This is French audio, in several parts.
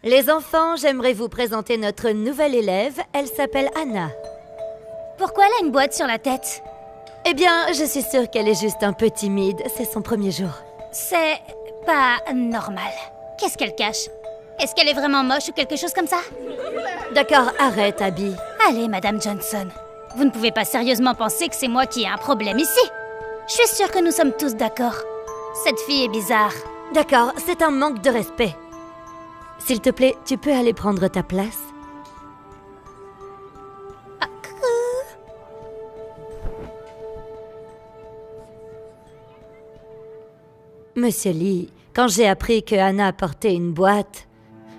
Les enfants, j'aimerais vous présenter notre nouvelle élève. Elle s'appelle Anna. Pourquoi elle a une boîte sur la tête? Eh bien, je suis sûre qu'elle est juste un peu timide. C'est son premier jour. C'est pas normal. Qu'est-ce qu'elle cache? Est-ce qu'elle est vraiment moche ou quelque chose comme ça? D'accord, arrête, Abby. Allez, Madame Johnson. Vous ne pouvez pas sérieusement penser que c'est moi qui ai un problème ici. Je suis sûre que nous sommes tous d'accord. Cette fille est bizarre. D'accord, c'est un manque de respect. S'il te plaît, tu peux aller prendre ta place? Monsieur Lee, quand j'ai appris que Anna portait une boîte,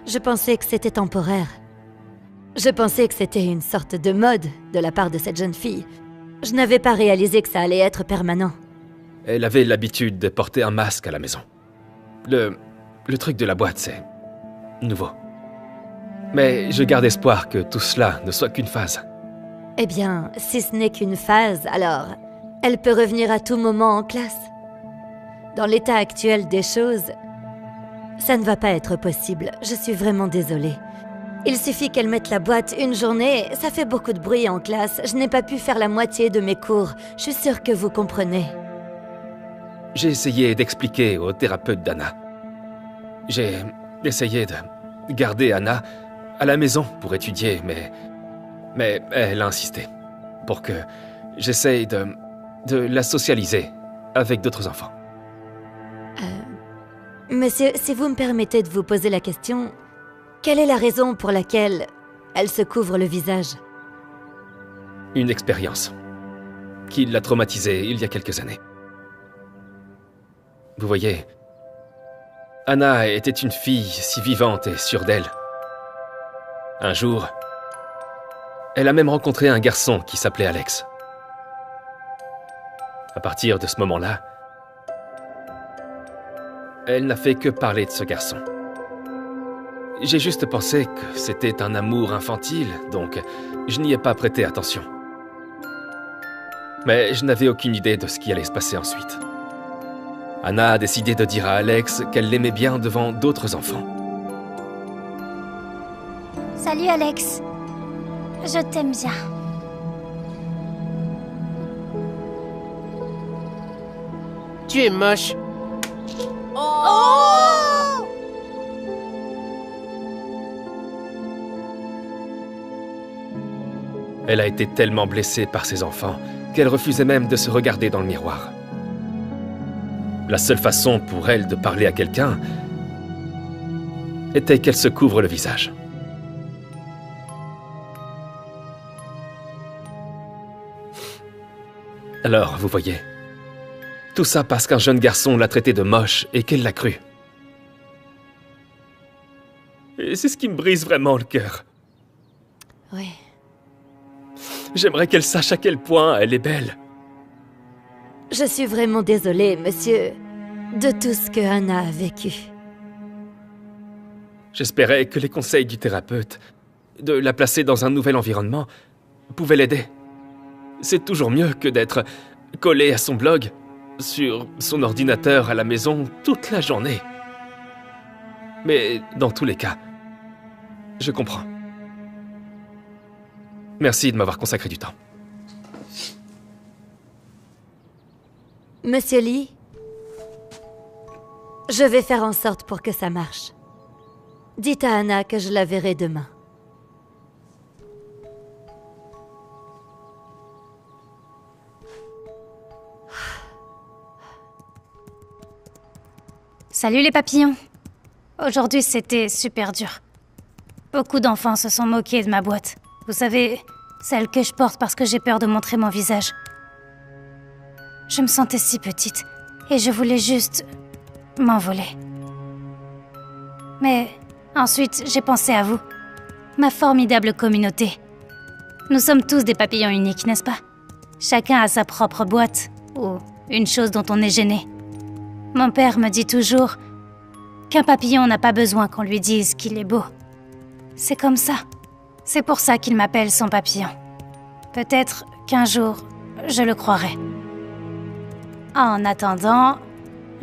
je pensais que c'était temporaire. Je pensais que c'était une sorte de mode de la part de cette jeune fille. Je n'avais pas réalisé que ça allait être permanent. Elle avait l'habitude de porter un masque à la maison. Le truc de la boîte, c'est nouveau. Mais je garde espoir que tout cela ne soit qu'une phase. Eh bien, si ce n'est qu'une phase, alors elle peut revenir à tout moment en classe. Dans l'état actuel des choses, ça ne va pas être possible. Je suis vraiment désolée. Il suffit qu'elle mette la boîte une journée, ça fait beaucoup de bruit en classe. Je n'ai pas pu faire la moitié de mes cours. Je suis sûre que vous comprenez. J'ai essayé d'expliquer au thérapeute d'Anna. J'ai essayé de garder Anna à la maison pour étudier, mais elle a insisté pour que j'essaye de la socialiser avec d'autres enfants. Monsieur, si vous me permettez de vous poser la question, quelle est la raison pour laquelle elle se couvre le visage? Une expérience qui l'a traumatisée il y a quelques années. Vous voyez, Anna était une fille si vivante et sûre d'elle. Un jour, elle a même rencontré un garçon qui s'appelait Alex. À partir de ce moment-là, elle n'a fait que parler de ce garçon. J'ai juste pensé que c'était un amour infantile, donc je n'y ai pas prêté attention. Mais je n'avais aucune idée de ce qui allait se passer ensuite. Anna a décidé de dire à Alex qu'elle l'aimait bien devant d'autres enfants. Salut Alex. Je t'aime bien. Tu es moche. Elle a été tellement blessée par ses enfants qu'elle refusait même de se regarder dans le miroir. La seule façon pour elle de parler à quelqu'un était qu'elle se couvre le visage. Alors, vous voyez, tout ça parce qu'un jeune garçon l'a traitée de moche et qu'elle l'a cru. Et c'est ce qui me brise vraiment le cœur. Oui. J'aimerais qu'elle sache à quel point elle est belle. Je suis vraiment désolée, monsieur, de tout ce que Anna a vécu. J'espérais que les conseils du thérapeute, de la placer dans un nouvel environnement, pouvaient l'aider. C'est toujours mieux que d'être collé à son blog, sur son ordinateur à la maison toute la journée. Mais dans tous les cas, je comprends. Merci de m'avoir consacré du temps. Monsieur Lee, je vais faire en sorte pour que ça marche. Dites à Anna que je la verrai demain. Salut les papillons. Aujourd'hui, c'était super dur. Beaucoup d'enfants se sont moqués de ma boîte. Vous savez, celle que je porte parce que j'ai peur de montrer mon visage. Je me sentais si petite et je voulais juste m'envoler. Mais ensuite, j'ai pensé à vous, ma formidable communauté. Nous sommes tous des papillons uniques, n'est-ce pas? Chacun a sa propre boîte ou une chose dont on est gêné. Mon père me dit toujours qu'un papillon n'a pas besoin qu'on lui dise qu'il est beau. C'est comme ça. C'est pour ça qu'il m'appelle son papillon. Peut-être qu'un jour, je le croirai. En attendant,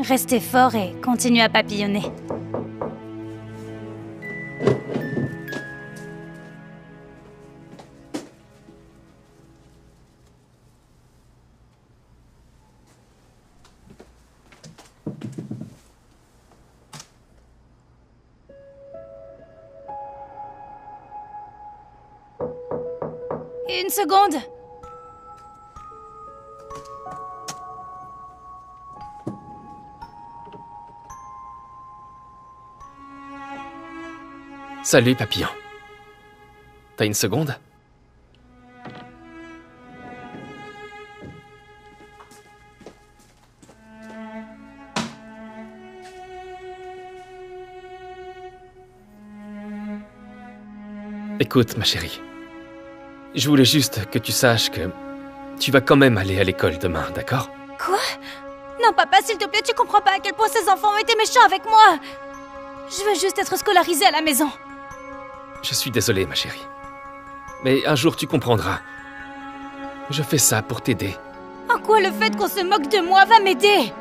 restez fort et continuez à papillonner. Une seconde. Salut, papillon. T'as une seconde? Écoute, ma chérie. Je voulais juste que tu saches que tu vas quand même aller à l'école demain, d'accord? Quoi? Non, papa, s'il te plaît, tu comprends pas à quel point ces enfants ont été méchants avec moi. Je veux juste être scolarisée à la maison. Je suis désolé, ma chérie. Mais un jour, tu comprendras. Je fais ça pour t'aider. En quoi le fait qu'on se moque de moi va m'aider?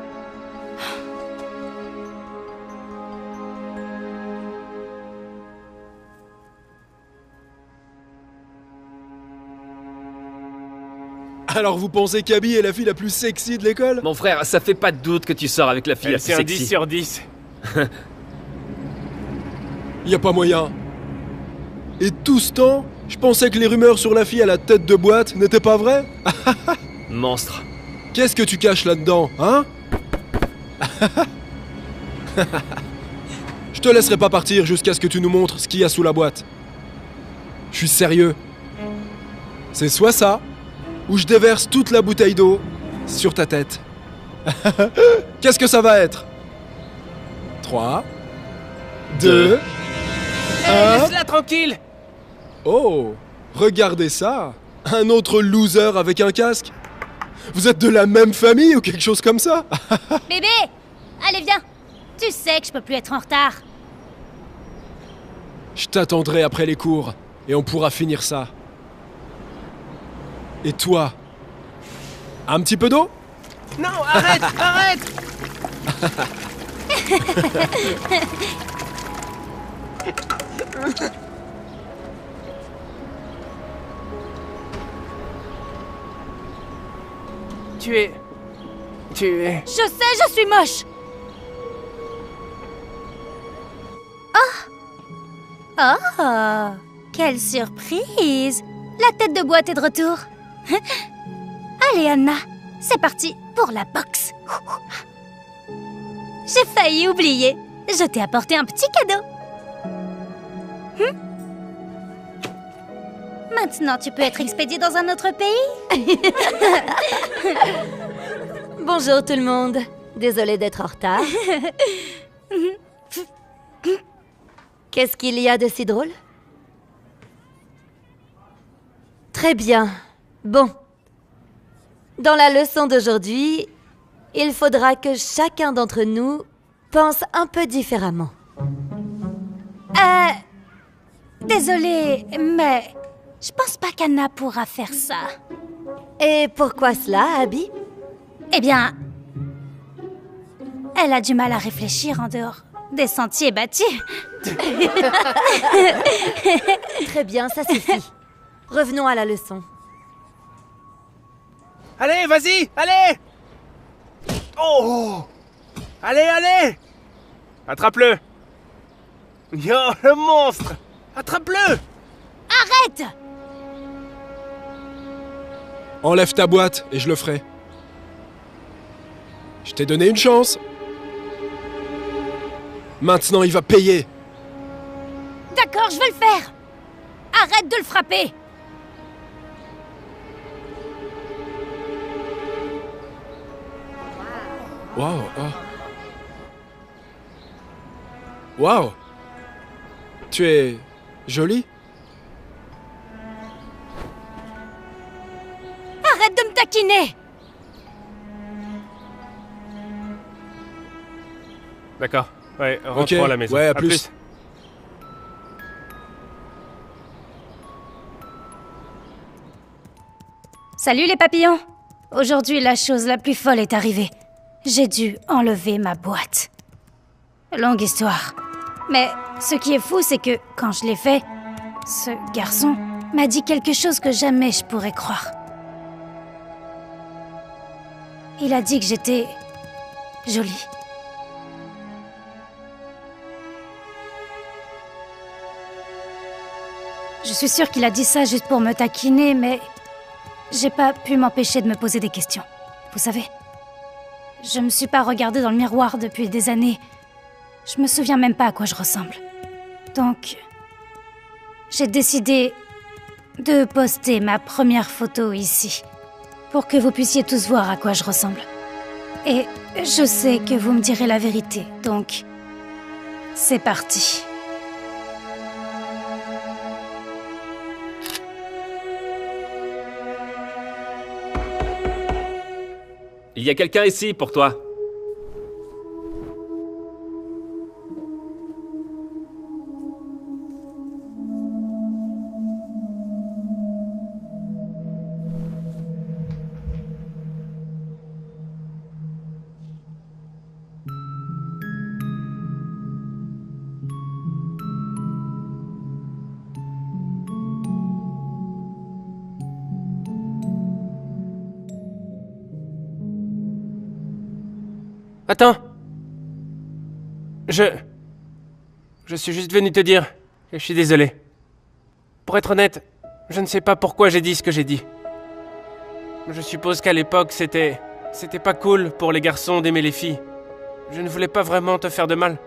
Alors vous pensez qu'Abby est la fille la plus sexy de l'école? Mon frère, ça fait pas de doute que tu sors avec la fille la plus C'est un sexy. 10 sur 10. Y a pas moyen. Et tout ce temps, je pensais que les rumeurs sur la fille à la tête de boîte n'étaient pas vraies? Monstre. Qu'est-ce que tu caches là-dedans, hein? Je te laisserai pas partir jusqu'à ce que tu nous montres ce qu'il y a sous la boîte. Je suis sérieux. C'est soit ça, ou je déverse toute la bouteille d'eau sur ta tête. Qu'est-ce que ça va être? 3, 2, 1... Laisse-la tranquille. Oh, regardez ça. Un autre loser avec un casque. Vous êtes de la même famille ou quelque chose comme ça? Bébé! Allez, viens! Tu sais que je peux plus être en retard. Je t'attendrai après les cours et on pourra finir ça. Et toi? Un petit peu d'eau? Non, arrête, arrête. Tu es... Je sais, je suis moche! Oh! Quelle surprise! La tête de boîte est de retour. Allez, Anna, c'est parti pour la boxe. J'ai failli oublier. Je t'ai apporté un petit cadeau. Maintenant, tu peux être expédié dans un autre pays? Bonjour tout le monde. Désolée d'être en retard. Qu'est-ce qu'il y a de si drôle? Très bien. Bon. Dans la leçon d'aujourd'hui, il faudra que chacun d'entre nous pense un peu différemment. Désolée, mais je pense pas qu'Anna pourra faire ça. Et pourquoi cela, Abby? Eh bien, elle a du mal à réfléchir en dehors des sentiers battus. Très bien, ça suffit. Revenons à la leçon. Allez, vas-y, allez. Oh. Allez, allez. Attrape-le. Yo, le monstre. Attrape-le. Arrête! Enlève ta boîte et je le ferai. Je t'ai donné une chance. Maintenant, il va payer. D'accord, je vais le faire. Arrête de le frapper. Waouh. Waouh. Tu es jolie. Arrête de me taquiner. D'accord. Ouais, rentrons à la maison. Ouais, à À plus. Salut les papillons. Aujourd'hui, la chose la plus folle est arrivée. J'ai dû enlever ma boîte. Longue histoire. Mais ce qui est fou, c'est que quand je l'ai fait, ce garçon m'a dit quelque chose que jamais je pourrais croire. Il a dit que j'étais jolie. Je suis sûre qu'il a dit ça juste pour me taquiner, mais... j'ai pas pu m'empêcher de me poser des questions. Vous savez, je me suis pas regardée dans le miroir depuis des années. Je me souviens même pas à quoi je ressemble. Donc... j'ai décidé de poster ma première photo ici, pour que vous puissiez tous voir à quoi je ressemble. Et je sais que vous me direz la vérité, donc... c'est parti. Il y a quelqu'un ici pour toi. Attends. Je suis juste venu te dire que je suis désolé. Pour être honnête, je ne sais pas pourquoi j'ai dit ce que j'ai dit. Je suppose qu'à l'époque, c'était pas cool pour les garçons d'aimer les filles. Je ne voulais pas vraiment te faire de mal.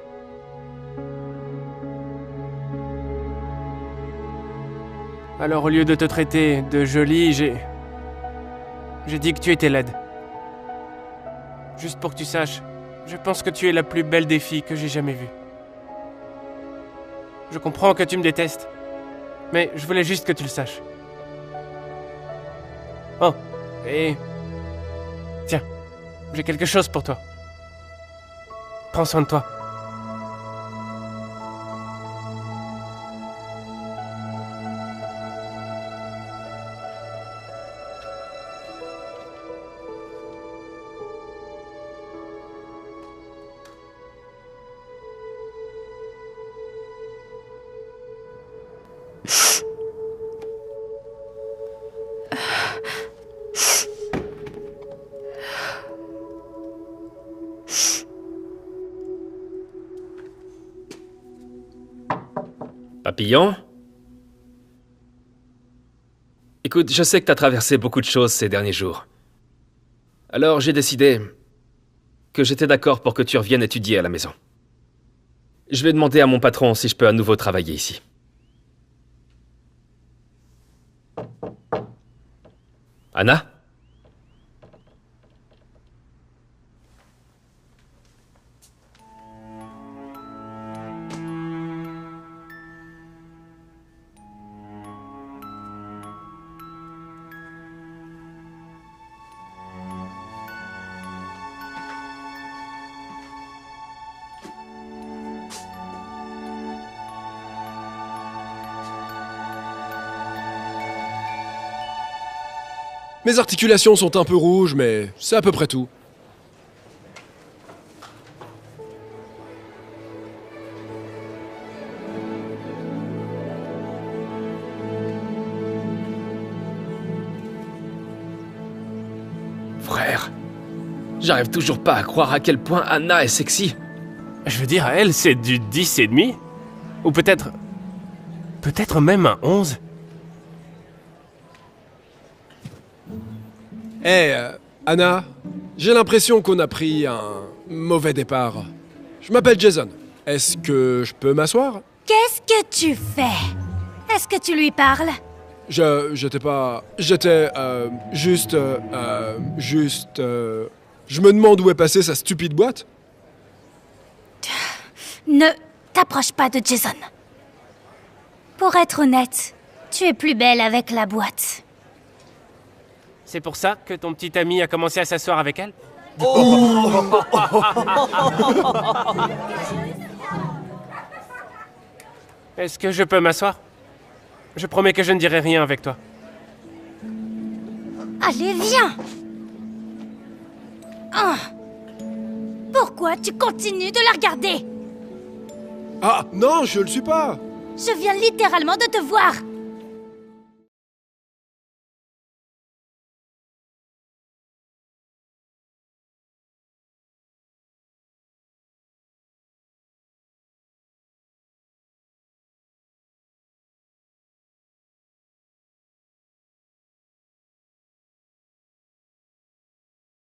Alors au lieu de te traiter de jolie, j'ai dit que tu étais laide. Juste pour que tu saches, je pense que tu es la plus belle des filles que j'ai jamais vues. Je comprends que tu me détestes, mais je voulais juste que tu le saches. Oh, et... tiens, j'ai quelque chose pour toi. Prends soin de toi. Papillon? Écoute, je sais que t'as traversé beaucoup de choses ces derniers jours. Alors j'ai décidé que j'étais d'accord pour que tu reviennes étudier à la maison. Je vais demander à mon patron si je peux à nouveau travailler ici. Anna? Mes articulations sont un peu rouges, mais c'est à peu près tout. Frère, j'arrive toujours pas à croire à quel point Anna est sexy. Je veux dire, à elle, c'est du 10,5. Ou peut-être... peut-être même un 11. Anna, j'ai l'impression qu'on a pris un mauvais départ. Je m'appelle Jason. Est-ce que je peux m'asseoir? Qu'est-ce que tu fais? Est-ce que tu lui parles? J'étais pas... J'étais, juste... Je me demande où est passée sa stupide boîte. Ne t'approche pas de Jason. Pour être honnête, tu es plus belle avec la boîte. C'est pour ça que ton petit ami a commencé à s'asseoir avec elle? Est-ce que je peux m'asseoir? Je promets que je ne dirai rien avec toi. Allez, viens! Ah. Pourquoi tu continues de la regarder? Ah, non, je le suis pas. Je viens littéralement de te voir.